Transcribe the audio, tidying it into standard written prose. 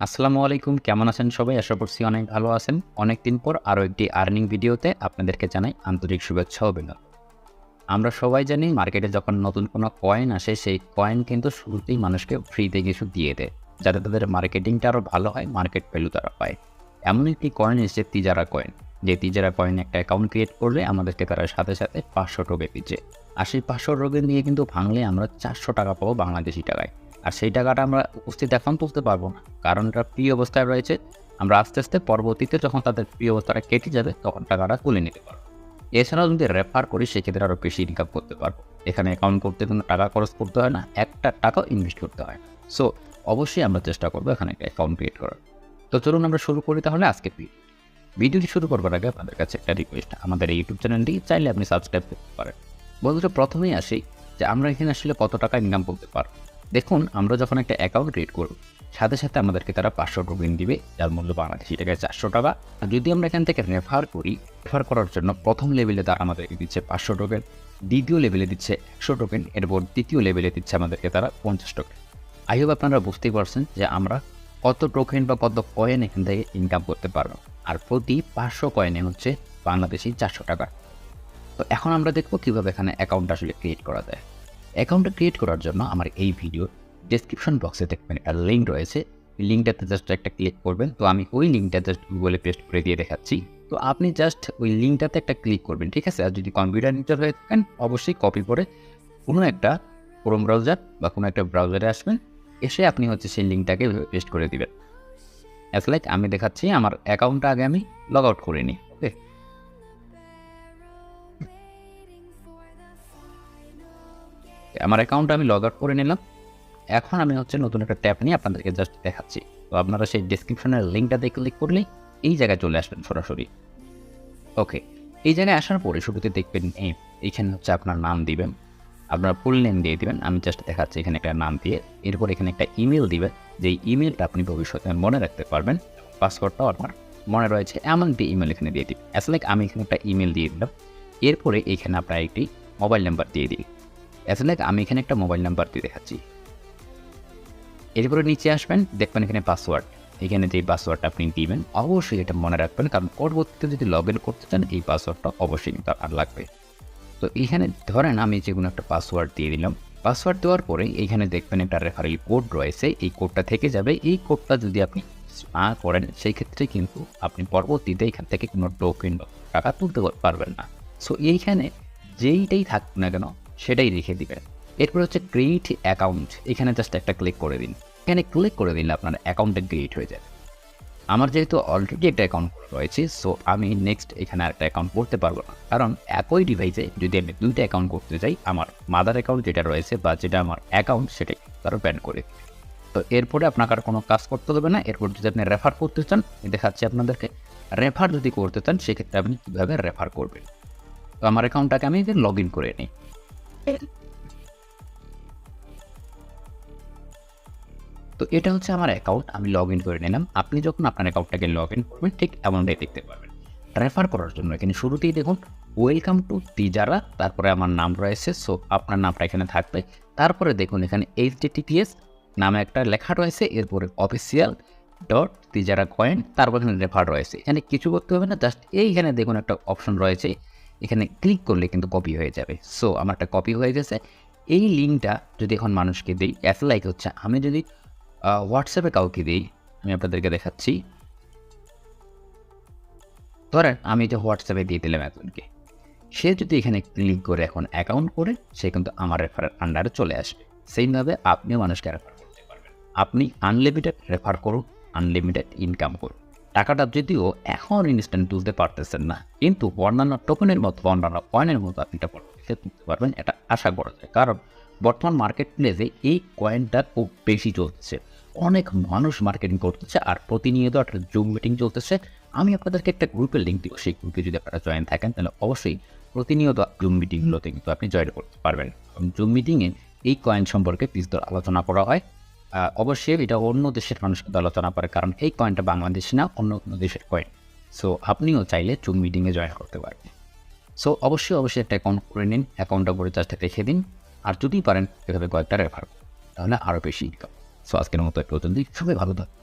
আসসালামু আলাইকুম। কেমন আছেন সবাই? আশা করছি অনেক ভালো আছেন। অনেকদিন পর আরও একটি আর্নিং ভিডিওতে আপনাদেরকে জানাই আন্তরিক শুভেচ্ছা ও অভিনন্দন। আমরা সবাই জানি মার্কেটে যখন নতুন কোনো কয়েন আসে, সেই কয়েন কিন্তু শুরুতেই মানুষকে ফ্রিতে কিছু দিয়ে দেয়। যাতে তাদের মার্কেটিংটা আরও ভালো হয়, মার্কেট ভ্যালু তারা পায়। এমন একটি কয়েন এসেছে তিজারা কয়েন। যে তিজারা কয়েনে একটা অ্যাকাউন্ট ক্রিয়েট করলে আমাদেরকে তারা সাথে, সাথে ৫০০ টোকেন দিচ্ছে। আর সেই ৫০০ টোকেন দিয়ে কিন্তু ভাঙলে আমরা ৳৪০০ পাবো বাংলাদেশী টাকায়। আর সেই টাকাটা আমরা উপস্থিত এখন তুলতে পারবো না। কারণ এটা ফ্রি অবস্থায় রয়েছে। আমরা আস্তে, আস্তে পরবর্তীতে যখন তাদের ফ্রি অবস্থাটা কেটে যাবে তখন টাকাটা তুলে নিতে পারবো। এছাড়াও যদি রেফার করি সেক্ষেত্রে আরও বেশি ইনকাম করতে পারবো। এখানে অ্যাকাউন্ট করতে কোনো টাকা খরচ করতে হয় না, একটা টাকাও ইনভেস্ট করতে হয় না। সো অবশ্যই আমরা চেষ্টা করবো এখানে একটা অ্যাকাউন্ট ক্রিয়েট করার। তো চলুন আমরা শুরু করি তাহলে আজকের ভিডিও। ভিডিওটি শুরু করবার আগে আপনাদের কাছে একটা রিকোয়েস্ট, আমাদের এই ইউটিউব চ্যানেলটি চাইলে আপনি সাবস্ক্রাইব করতে পারেন। বন্ধুরা, প্রথমেই আসি যে আমরা এখানে আসলে কত টাকা ইনকাম করতে পারবো। দেখুন, আমরা যখন একটা অ্যাকাউন্ট ক্রিয়েট করব, সাথে সাথে আমাদেরকে তারা ৫০০ টোকেন দিবে, যার মূল্য বাংলাদেশি টাকায় ৳৪০০। আর যদি আমরা এখান থেকে রেফার করি, রেফার করার জন্য প্রথম লেভেলে তারা আমাদেরকে দিচ্ছে ৫০০ টোকেন, দ্বিতীয় লেভেলে দিচ্ছে ১০০ টোকেন, এরপর তৃতীয় লেভেলে দিচ্ছে আমাদেরকে তারা ৫০ টোকেন। আই হোপ আপনারা বুঝতেই পারছেন যে আমরা কত টোকেন বা কত কয়েন এখান থেকে ইনকাম করতে পারবো। আর প্রতি ৫০০ কয়েনে হচ্ছে বাংলাদেশি ৳৪০০। তো এখন আমরা দেখব কীভাবে এখানে অ্যাকাউন্ট আসলে ক্রিয়েট করা যায়। অ্যাকাউন্টটা ক্রিয়েট করার জন্য আমার এই ভিডিওর ডেসক্রিপশন বক্সে দেখবেন একটা লিঙ্ক রয়েছে। লিঙ্কটাতে জাস্ট একটা ক্লিক করবেন। তো আমি ওই লিঙ্কটা জাস্ট গুগলে পেস্ট করে দিয়ে দেখাচ্ছি। তো আপনি জাস্ট ওই লিঙ্কটাতে একটা ক্লিক করবেন, ঠিক আছে? আর যদি কম্পিউটার ইউজার হয়ে থাকেন অবশ্যই কপি করে কোনো একটা ক্রোম ব্রাউজার বা কোনো একটা ব্রাউজারে আসবেন, এসে আপনি হচ্ছে সেই লিঙ্কটাকে পেস্ট করে দিবেন। অ্যাজ লাইক আমি দেখাচ্ছি আমার অ্যাকাউন্টটা আগে আমি লগ আউট করে নিই। ওকে? আমার অ্যাকাউন্টটা আমি লগ আউট করে নিলাম। এখন আমি হচ্ছে নতুন একটা ট্যাব নিয়ে আপনাদেরকে জাস্ট দেখাচ্ছি। তো আপনারা সেই ডেসক্রিপশনের লিঙ্কটাতে ক্লিক করলেই এই জায়গায় চলে আসবেন সরাসরি। ওকে। এই জায়গায় আসার পরে শুরুতে দেখবেন এইখানে হচ্ছে আপনার নাম দিবেন। আপনার ফুল নেম দিয়ে দিবেন। আমি জাস্ট দেখাচ্ছি এখানে একটা নাম দিয়ে। এরপর এখানে একটা ইমেইল দিবেন। যেই ইমেইলটা আপনি ভবিষ্যতে মনে রাখতে পারবেন। পাসওয়ার্ডটাও আপনার মনে রয়েছে এমন একটি ইমেইল এখানে দিয়ে দিবেন। অ্যাজ লাইক আমি এখানে একটা ইমেইল দিয়ে দিলাম। এরপরে এখানে আপনার একটি মোবাইল নাম্বার দিয়ে দিই। অ্যাজ লাইক আমি এখানে একটা মোবাইল নাম্বার দিয়ে দেখাচ্ছি। এরপরে নিচে আসবেন, দেখবেন এখানে পাসওয়ার্ড। এখানে যে পাসওয়ার্ডটা আপনি দিবেন অবশ্যই এটা মনে রাখবেন, কারণ পরবর্তীতে যদি লগ ইন করতে চান এই পাসওয়ার্ডটা অবশ্যই কিন্তু আপনার লাগবে। তো এইখানে ধরেন আমি যেকোনো একটা পাসওয়ার্ড দিয়ে দিলাম। পাসওয়ার্ড দেওয়ার পরে এইখানে দেখবেন একটা রেফারেল কোড রয়েছে, এই কোডটা থেকে যাবে। এই কোডটা যদি আপনি না করেন সেই ক্ষেত্রে কিন্তু আপনি পরবর্তীতে এখান থেকে কোনো টোকেন বা টাকা তুলতে পারবেন না। সো এইখানে যেইটাই থাকুক না কেন সেটাই রেখে দিবেন। এরপর হচ্ছে ক্রিয়েট অ্যাকাউন্ট, এখানে জাস্ট একটা ক্লিক করে দিন। এখানে ক্লিক করে দিলে আপনার অ্যাকাউন্টটা ক্রিয়েট হয়ে যাবে। আমার যেহেতু অলরেডি একটা অ্যাকাউন্ট রয়েছে, সো আমি নেক্সট এখানে আরেকটা অ্যাকাউন্ট করতে পারবো না। কারণ একই ডিভাইসে যদি আমি ২টা অ্যাকাউন্ট করতে চাই, আমার মাদার অ্যাকাউন্ট যেটা রয়েছে বা যেটা আমার অ্যাকাউন্ট সেটাই তারা ব্যান করে দিবে। তো এরপরে আপনাকে আর কোনো কাজ করতে হবে না। এরপর যদি আপনি রেফার করতে চান, আমি দেখাচ্ছি আপনাদেরকে। রেফার যদি করতে চান সেক্ষেত্রে আপনি কীভাবে রেফার করবেন। তো আমার অ্যাকাউন্টটাকে আমি লগ ইন করে নিই। তো এটা হচ্ছে আমার অ্যাকাউন্ট, আমি লগ ইন করে নিলাম। আপনি যখন আপনার অ্যাকাউন্টটাকে লগ ইন করবেন ঠিক এমনটাই দেখতে পারবেন। রেফার করার জন্য এখানে শুরুতেই দেখুন ওয়েলকাম টু তিজারা, তারপরে আমার নাম রয়েছে, সো আপনার নামটা এখানে থাকবে। তারপরে দেখুন এখানে HTTPS নামে একটা লেখা রয়েছে, এরপরে অফিসিয়াল ডট তিজারা কয়েন, তারপর এখানে রেফার রয়েছে। এখানে কিছু করতে হবে না, জাস্ট এইখানে দেখুন একটা অপশন রয়েছে, এখানে ক্লিক করলে কিন্তু কপি হয়ে যাবে। সো আমার একটা কপি হয়ে গেছে। এই লিঙ্কটা যদি এখন মানুষকে দিই, অ্যাজ লাইক হচ্ছে আমি যদি হোয়াটসঅ্যাপে কাউকে দিই, আমি আপনাদেরকে দেখাচ্ছি। ধরেন আমি এটা হোয়াটসঅ্যাপে দিয়ে দিলাম একজনকে। সে যদি এখানে ক্লিক করে এখন অ্যাকাউন্ট করে, সে কিন্তু আমার রেফারের আন্ডারে চলে আসবে। সেইমভাবে আপনিও মানুষকে রেফার করতে পারবেন। আপনি আনলিমিটেড রেফার করুন, আনলিমিটেড ইনকাম করুন। টাকাটা যদিও এখন ইনস্ট্যান্ট তুলতে পারতেছেন না, কিন্তু অন্যান্য টোকেনের মতো বা অন্যান্য কয়েনের মতো আপনি এটা পরবর্তীতে তুলতে পারবেন, এটা আশা করা যায়। কারণ বর্তমান মার্কেট প্লেসে এই কয়েনটা খুব বেশি চলছে। অনেক মানুষ মার্কেটিং করতেছে আর প্রতিনিয়ত একটা জুম মিটিং চলতেছে। আমি আপনাদেরকে একটা গ্রুপের লিঙ্ক দিব, সেই গ্রুপে যদি আপনারা জয়েন থাকেন তাহলে অবশ্যই প্রতিনিয়ত জুম মিটিংগুলোতে কিন্তু আপনি জয়েন করতে পারবেন। জুম মিটিংয়ে এই কয়েন সম্পর্কে বিস্তর আলোচনা করা হয়। অবশ্যই এটা অন্য দেশের মানুষ কিন্তু আলোচনা করে, কারণ এই কয়েনটা বাংলাদেশি না, অন্য কোনো দেশের কয়েন। সো আপনিও চাইলে জুম মিটিংয়ে জয়েন করতে পারবেন। সো অবশ্যই একটা অ্যাকাউন্ট করে নিন, অ্যাকাউন্টটা করে জাস্ট রেখে দিন। আর যদি পারেন এভাবে কয়েকটা রেফার করুন, তাহলে আরও বেশি ইনকাম। সো আজকের মতো এই পর্যন্তই। সবাই ভালো থাকুন।